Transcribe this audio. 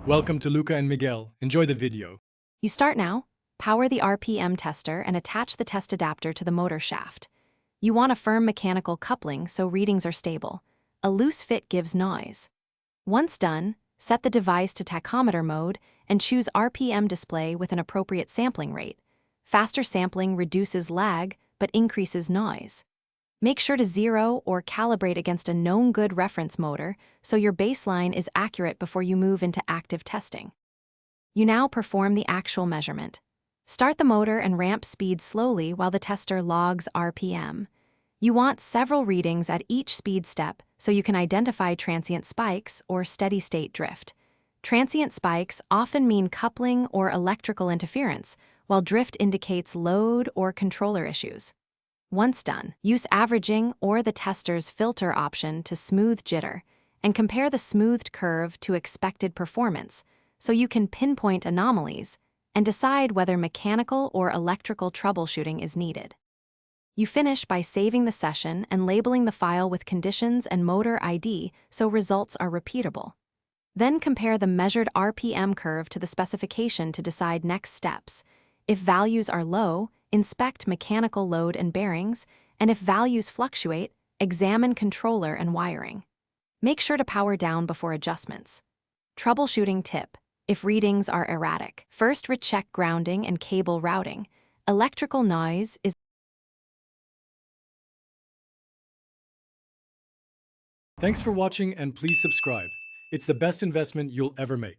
Welcome to Luca and Miguel. Enjoy the video. You start now, power the RPM tester and attach the test adapter to the motor shaft. You want a firm mechanical coupling so readings are stable. A loose fit gives noise. Once done, set the device to tachometer mode and choose RPM display with an appropriate sampling rate. Faster sampling reduces lag but increases noise. Make sure to zero or calibrate against a known good reference motor so your baseline is accurate before you move into active testing. You now perform the actual measurement. Start the motor and ramp speed slowly while the tester logs RPM. You want several readings at each speed step so you can identify transient spikes or steady-state drift. Transient spikes often mean coupling or electrical interference, while drift indicates load or controller issues. Once done, use averaging or the tester's filter option to smooth jitter, and compare the smoothed curve to expected performance so you can pinpoint anomalies and decide whether mechanical or electrical troubleshooting is needed. You finish by saving the session and labeling the file with conditions and motor ID so results are repeatable. Then compare the measured RPM curve to the specification to decide next steps. If values are low, inspect mechanical load and bearings, and if values fluctuate, examine controller and wiring. Make sure to power down before adjustments. Troubleshooting tip: if readings are erratic, first recheck grounding and cable routing. Electrical noise is Thanks for watching and please subscribe. It's the best investment you'll ever make.